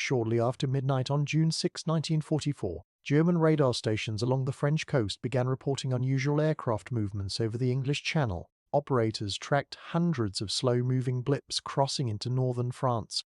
shortly after midnight on June 6, 1944, German radar stations along the French coast began reporting unusual aircraft movements over the English Channel. Operators tracked hundreds of slow-moving blips crossing into northern France,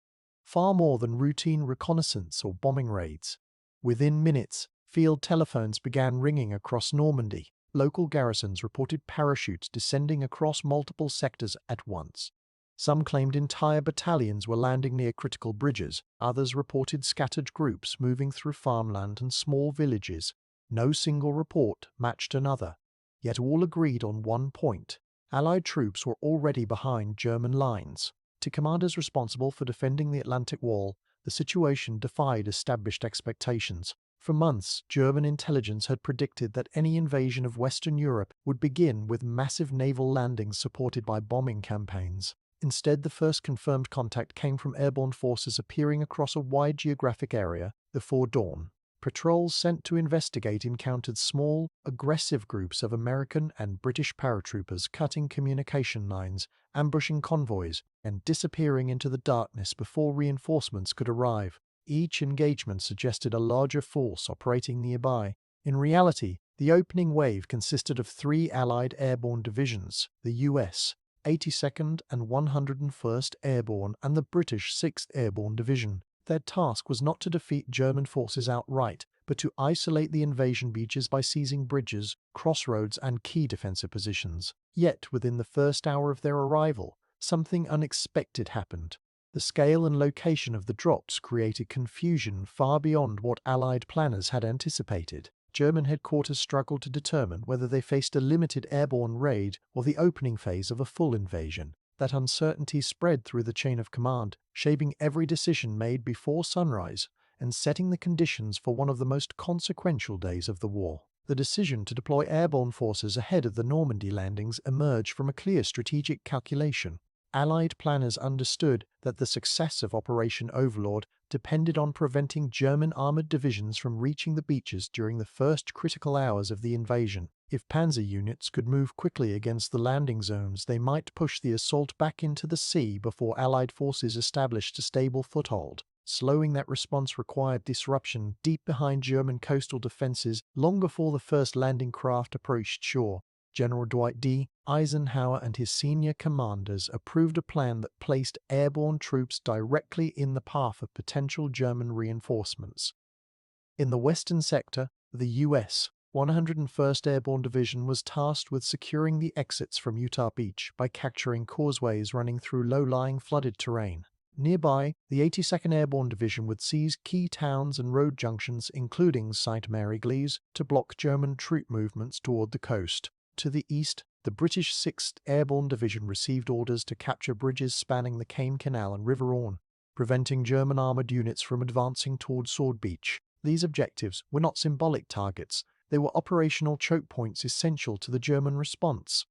far more than routine reconnaissance or bombing raids. Within minutes, field telephones began ringing across Normandy. Local garrisons reported parachutes descending across multiple sectors at once. Some claimed entire battalions were landing near critical bridges. Others reported scattered groups moving through farmland and small villages. No single report matched another. Yet all agreed on one point. Allied troops were already behind German lines. To commanders responsible for defending the Atlantic Wall, the situation defied established expectations. For months, German intelligence had predicted that any invasion of Western Europe would begin with massive naval landings supported by bombing campaigns. Instead, the first confirmed contact came from airborne forces appearing across a wide geographic area before dawn. Patrols sent to investigate encountered small, aggressive groups of American and British paratroopers cutting communication lines, ambushing convoys, and disappearing into the darkness before reinforcements could arrive. Each engagement suggested a larger force operating nearby. In reality, the opening wave consisted of 3 Allied airborne divisions, the US, 82nd and 101st Airborne, and the British 6th Airborne Division. Their task was not to defeat German forces outright, but to isolate the invasion beaches by seizing bridges, crossroads, and key defensive positions. Yet, within the first hour of their arrival, something unexpected happened. The scale and location of the drops created confusion far beyond what Allied planners had anticipated. German headquarters struggled to determine whether they faced a limited airborne raid or the opening phase of a full invasion. That uncertainty spread through the chain of command, shaping every decision made before sunrise and setting the conditions for one of the most consequential days of the war. The decision to deploy airborne forces ahead of the Normandy landings emerged from a clear strategic calculation. Allied planners understood that the success of Operation Overlord depended on preventing German armored divisions from reaching the beaches during the first critical hours of the invasion. If panzer units could move quickly against the landing zones, they might push the assault back into the sea before Allied forces established a stable foothold. Slowing that response required disruption deep behind German coastal defenses long before the first landing craft approached shore. General Dwight D. Eisenhower and his senior commanders approved a plan that placed airborne troops directly in the path of potential German reinforcements. In the western sector, the U.S. 101st Airborne Division was tasked with securing the exits from Utah Beach by capturing causeways running through low-lying flooded terrain. Nearby, the 82nd Airborne Division would seize key towns and road junctions, including Sainte-Mère-Église, to block German troop movements toward the coast. To the east, the British 6th Airborne Division received orders to capture bridges spanning the Caen Canal and River Orne, preventing German armoured units from advancing toward Sword Beach. These objectives were not symbolic targets, they were operational choke points essential to the German response.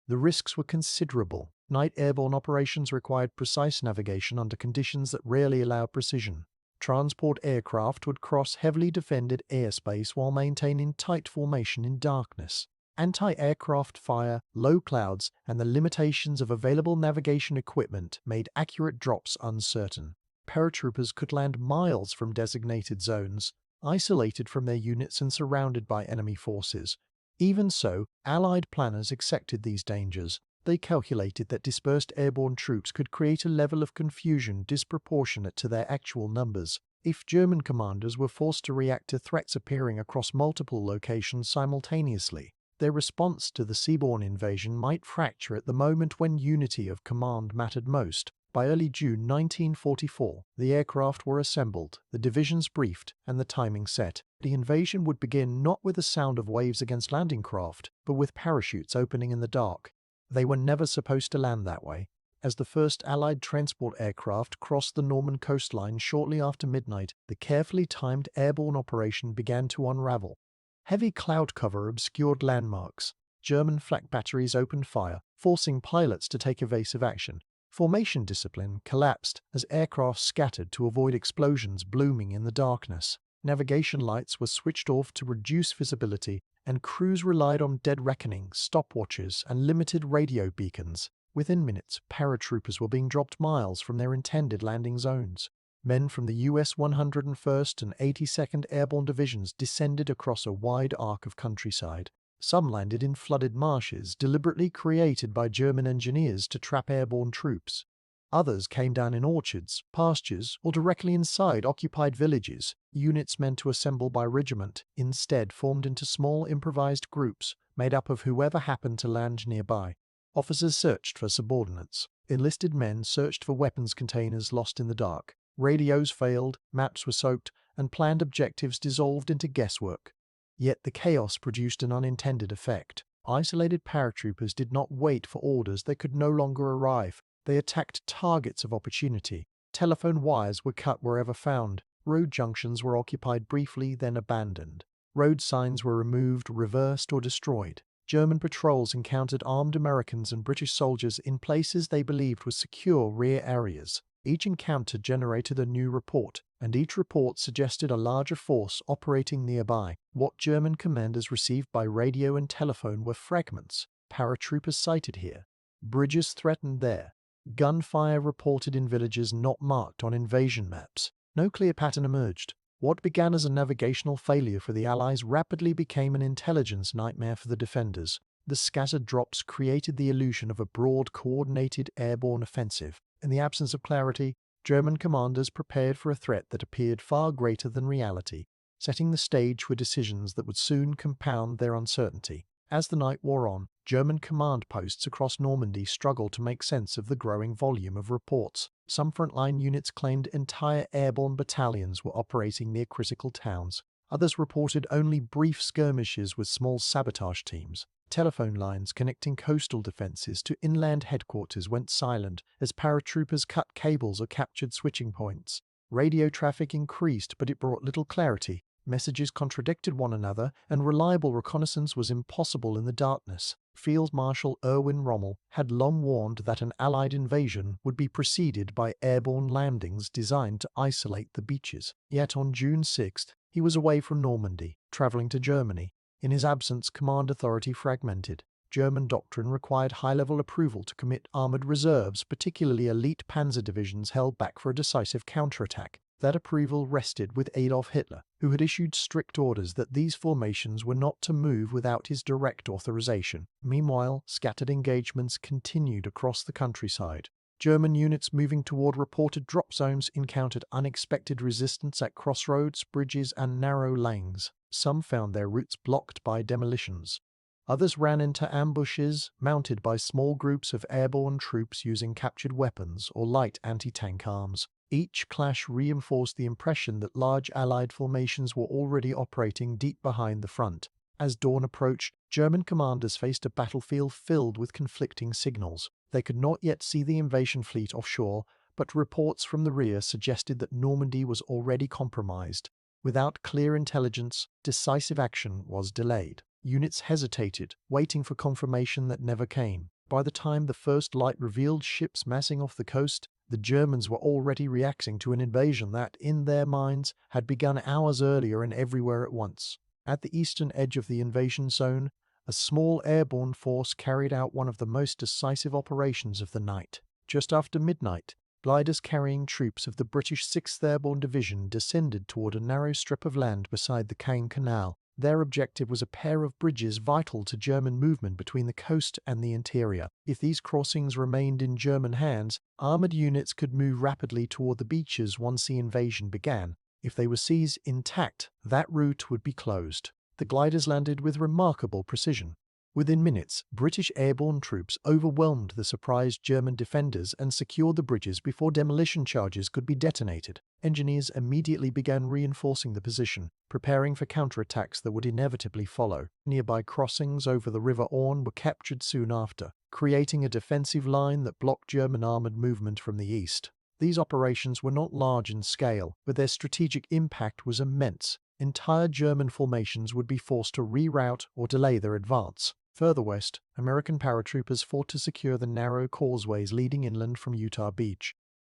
The risks were considerable. Night airborne operations required precise navigation under conditions that rarely allowed precision. Transport aircraft would cross heavily defended airspace while maintaining tight formation in darkness. Anti-aircraft fire, low clouds, and the limitations of available navigation equipment made accurate drops uncertain. Paratroopers could land miles from designated zones, isolated from their units and surrounded by enemy forces. Even so, Allied planners accepted these dangers. They calculated that dispersed airborne troops could create a level of confusion disproportionate to their actual numbers. If German commanders were forced to react to threats appearing across multiple locations simultaneously, their response to the seaborne invasion might fracture at the moment when unity of command mattered most. By early June 1944, the aircraft were assembled, the divisions briefed, and the timing set. The invasion would begin not with the sound of waves against landing craft, but with parachutes opening in the dark. They were never supposed to land that way. As the first Allied transport aircraft crossed the Norman coastline shortly after midnight, the carefully timed airborne operation began to unravel. Heavy cloud cover obscured landmarks. German flak batteries opened fire, forcing pilots to take evasive action. Formation discipline collapsed as aircraft scattered to avoid explosions blooming in the darkness. Navigation lights were switched off to reduce visibility, and crews relied on dead reckoning, stopwatches, and limited radio beacons. Within minutes, paratroopers were being dropped miles from their intended landing zones. Men from the US 101st and 82nd Airborne Divisions descended across a wide arc of countryside. Some landed in flooded marshes deliberately created by German engineers to trap airborne troops. Others came down in orchards, pastures, or directly inside occupied villages. Units meant to assemble by regiment instead formed into small improvised groups made up of whoever happened to land nearby. Officers searched for subordinates. Enlisted men searched for weapons containers lost in the dark. Radios failed, maps were soaked, and planned objectives dissolved into guesswork. Yet the chaos produced an unintended effect. Isolated paratroopers did not wait for orders that could no longer arrive. They attacked targets of opportunity. Telephone wires were cut wherever found. Road junctions were occupied briefly, then abandoned. Road signs were removed, reversed, or destroyed. German patrols encountered armed Americans and British soldiers in places they believed were secure rear areas. Each encounter generated a new report, and each report suggested a larger force operating nearby. What German commanders received by radio and telephone were fragments. Paratroopers sighted here. Bridges threatened there. Gunfire reported in villages not marked on invasion maps. No clear pattern emerged. What began as a navigational failure for the Allies rapidly became an intelligence nightmare for the defenders. The scattered drops created the illusion of a broad, coordinated airborne offensive. In the absence of clarity, German commanders prepared for a threat that appeared far greater than reality, setting the stage for decisions that would soon compound their uncertainty. As the night wore on, German command posts across Normandy struggled to make sense of the growing volume of reports. Some frontline units claimed entire airborne battalions were operating near critical towns. Others reported only brief skirmishes with small sabotage teams. Telephone lines connecting coastal defenses to inland headquarters went silent as paratroopers cut cables or captured switching points. Radio traffic increased, but it brought little clarity. Messages contradicted one another, and reliable reconnaissance was impossible in the darkness. Field Marshal Erwin Rommel had long warned that an Allied invasion would be preceded by airborne landings designed to isolate the beaches. Yet on June 6th, he was away from Normandy, traveling to Germany. In his absence, command authority fragmented. German doctrine required high-level approval to commit armored reserves, particularly elite panzer divisions held back for a decisive counterattack. That approval rested with Adolf Hitler, who had issued strict orders that these formations were not to move without his direct authorization. Meanwhile, scattered engagements continued across the countryside. German units moving toward reported drop zones encountered unexpected resistance at crossroads, bridges, and narrow lanes. Some found their routes blocked by demolitions. Others ran into ambushes, mounted by small groups of airborne troops using captured weapons or light anti-tank arms. Each clash reinforced the impression that large Allied formations were already operating deep behind the front. As dawn approached, German commanders faced a battlefield filled with conflicting signals. They could not yet see the invasion fleet offshore, but reports from the rear suggested that Normandy was already compromised. Without clear intelligence, decisive action was delayed. Units hesitated, waiting for confirmation that never came. By the time the first light revealed ships massing off the coast, the Germans were already reacting to an invasion that, in their minds, had begun hours earlier and everywhere at once. At the eastern edge of the invasion zone, a small airborne force carried out one of the most decisive operations of the night. Just after midnight, gliders carrying troops of the British 6th Airborne Division descended toward a narrow strip of land beside the Caen Canal. Their objective was a pair of bridges vital to German movement between the coast and the interior. If these crossings remained in German hands, armored units could move rapidly toward the beaches once the invasion began. If they were seized intact, that route would be closed. The gliders landed with remarkable precision. Within minutes, British airborne troops overwhelmed the surprised German defenders and secured the bridges before demolition charges could be detonated. Engineers immediately began reinforcing the position, preparing for counterattacks that would inevitably follow. Nearby crossings over the River Orne were captured soon after, creating a defensive line that blocked German armored movement from the east. These operations were not large in scale, but their strategic impact was immense. Entire German formations would be forced to reroute or delay their advance. Further west, American paratroopers fought to secure the narrow causeways leading inland from Utah Beach.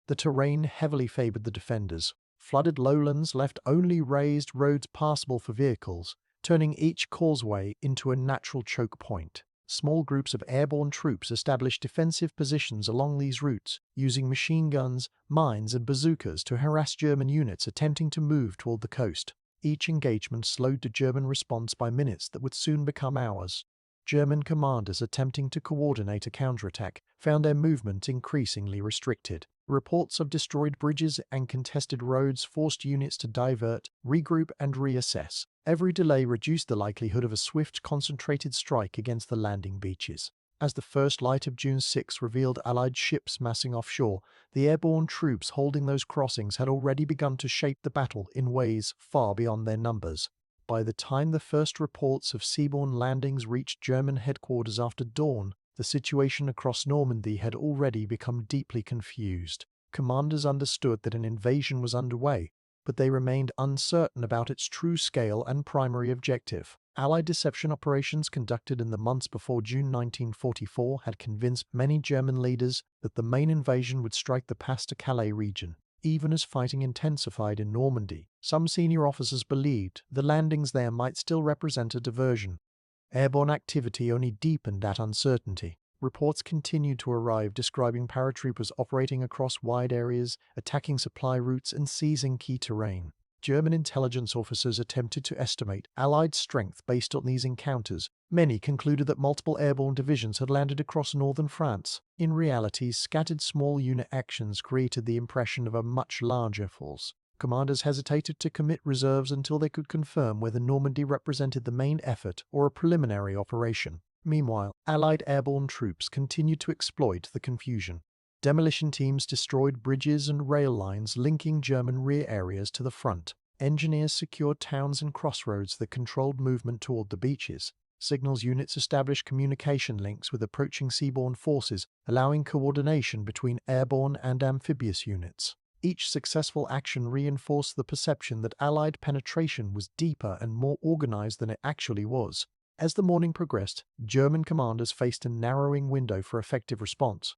The terrain heavily favored the defenders. Flooded lowlands left only raised roads passable for vehicles, turning each causeway into a natural choke point. Small groups of airborne troops established defensive positions along these routes, using machine guns, mines, and bazookas to harass German units attempting to move toward the coast. Each engagement slowed the German response by minutes that would soon become hours. German commanders attempting to coordinate a counterattack found their movement increasingly restricted. Reports of destroyed bridges and contested roads forced units to divert, regroup, and reassess. Every delay reduced the likelihood of a swift, concentrated strike against the landing beaches. As the first light of June 6 revealed Allied ships massing offshore, the airborne troops holding those crossings had already begun to shape the battle in ways far beyond their numbers. By the time the first reports of seaborne landings reached German headquarters after dawn, the situation across Normandy had already become deeply confused. Commanders understood that an invasion was underway, but they remained uncertain about its true scale and primary objective. Allied deception operations conducted in the months before June 1944 had convinced many German leaders that the main invasion would strike the Pas-de-Calais region. Even as fighting intensified in Normandy, some senior officers believed the landings there might still represent a diversion. Airborne activity only deepened that uncertainty. Reports continued to arrive describing paratroopers operating across wide areas, attacking supply routes, and seizing key terrain. German intelligence officers attempted to estimate Allied strength based on these encounters. Many concluded that multiple airborne divisions had landed across northern France. In reality, scattered small unit actions created the impression of a much larger force. Commanders hesitated to commit reserves until they could confirm whether Normandy represented the main effort or a preliminary operation. Meanwhile, Allied airborne troops continued to exploit the confusion. Demolition teams destroyed bridges and rail lines linking German rear areas to the front. Engineers secured towns and crossroads that controlled movement toward the beaches. Signals units established communication links with approaching seaborne forces, allowing coordination between airborne and amphibious units. Each successful action reinforced the perception that Allied penetration was deeper and more organized than it actually was. As the morning progressed, German commanders faced a narrowing window for effective response.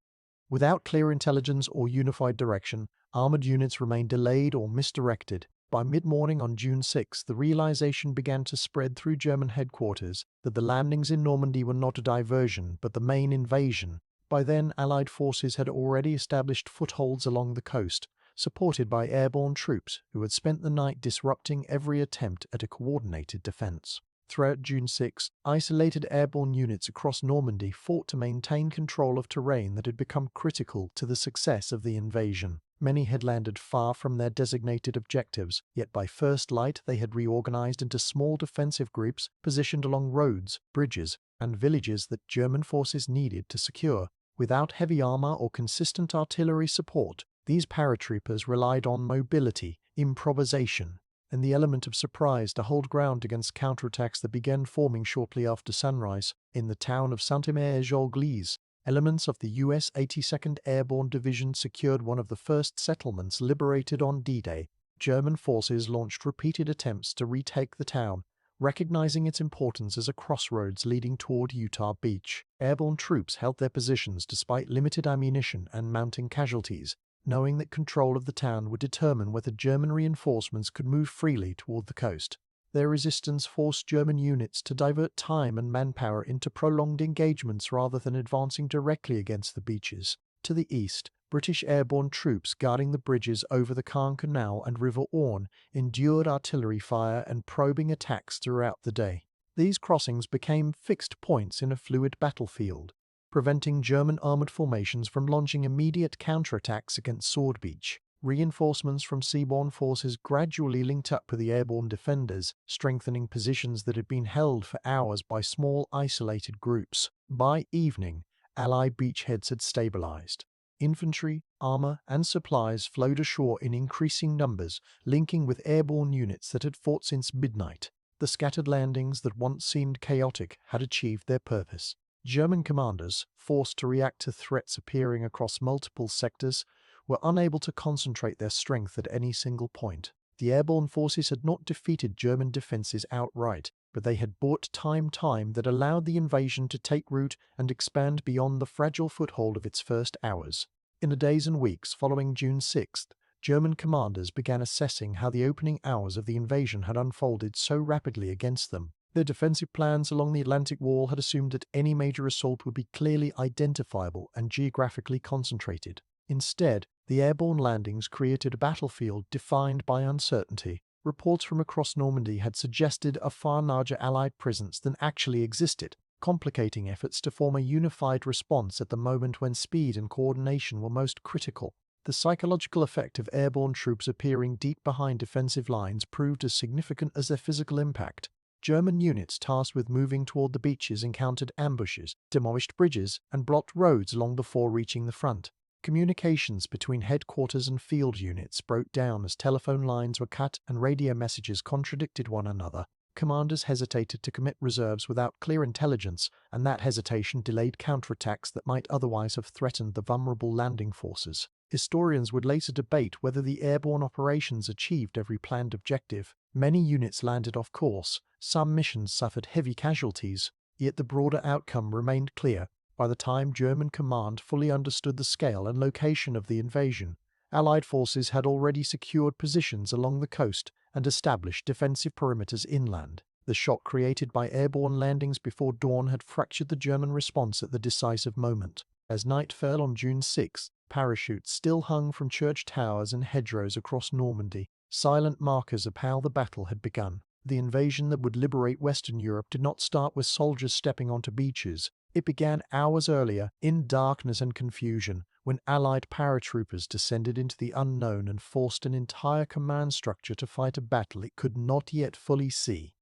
Without clear intelligence or unified direction, armored units remained delayed or misdirected. By mid-morning on June 6, the realization began to spread through German headquarters that the landings in Normandy were not a diversion, but the main invasion. By then, Allied forces had already established footholds along the coast, supported by airborne troops who had spent the night disrupting every attempt at a coordinated defense. Throughout June 6, isolated airborne units across Normandy fought to maintain control of terrain that had become critical to the success of the invasion. Many had landed far from their designated objectives, yet by first light they had reorganized into small defensive groups positioned along roads, bridges, and villages that German forces needed to secure. Without heavy armor or consistent artillery support, these paratroopers relied on mobility, improvisation, and the element of surprise to hold ground against counterattacks that began forming shortly after sunrise. In the town of Sainte-Mère-Église, elements of the U.S. 82nd Airborne Division secured one of the first settlements liberated on D-Day. German forces launched repeated attempts to retake the town, recognizing its importance as a crossroads leading toward Utah Beach. Airborne troops held their positions despite limited ammunition and mounting casualties, knowing that control of the town would determine whether German reinforcements could move freely toward the coast. Their resistance forced German units to divert time and manpower into prolonged engagements rather than advancing directly against the beaches. To the east, British airborne troops guarding the bridges over the Caen Canal and River Orne endured artillery fire and probing attacks throughout the day. These crossings became fixed points in a fluid battlefield, preventing German armored formations from launching immediate counterattacks against Sword Beach. Reinforcements from seaborne forces gradually linked up with the airborne defenders, strengthening positions that had been held for hours by small isolated groups. By evening, Allied beachheads had stabilized. Infantry, armor, and supplies flowed ashore in increasing numbers, linking with airborne units that had fought since midnight. The scattered landings that once seemed chaotic had achieved their purpose. German commanders, forced to react to threats appearing across multiple sectors, were unable to concentrate their strength at any single point. The airborne forces had not defeated German defenses outright, but they had bought time that allowed the invasion to take root and expand beyond the fragile foothold of its first hours. In the days and weeks following June 6th, German commanders began assessing how the opening hours of the invasion had unfolded so rapidly against them. Their defensive plans along the Atlantic Wall had assumed that any major assault would be clearly identifiable and geographically concentrated. Instead, the airborne landings created a battlefield defined by uncertainty. Reports from across Normandy had suggested a far larger Allied presence than actually existed, complicating efforts to form a unified response at the moment when speed and coordination were most critical. The psychological effect of airborne troops appearing deep behind defensive lines proved as significant as their physical impact. German units tasked with moving toward the beaches encountered ambushes, demolished bridges, and blocked roads long before reaching the front. Communications between headquarters and field units broke down as telephone lines were cut and radio messages contradicted one another. Commanders hesitated to commit reserves without clear intelligence, and that hesitation delayed counterattacks that might otherwise have threatened the vulnerable landing forces. Historians would later debate whether the airborne operations achieved every planned objective. Many units landed off course, some missions suffered heavy casualties, yet the broader outcome remained clear. By the time German command fully understood the scale and location of the invasion, Allied forces had already secured positions along the coast and established defensive perimeters inland. The shock created by airborne landings before dawn had fractured the German response at the decisive moment. As night fell on June 6, parachutes still hung from church towers and hedgerows across Normandy, silent markers of how the battle had begun. The invasion that would liberate Western Europe did not start with soldiers stepping onto beaches. It began hours earlier, in darkness and confusion, when Allied paratroopers descended into the unknown and forced an entire command structure to fight a battle it could not yet fully see.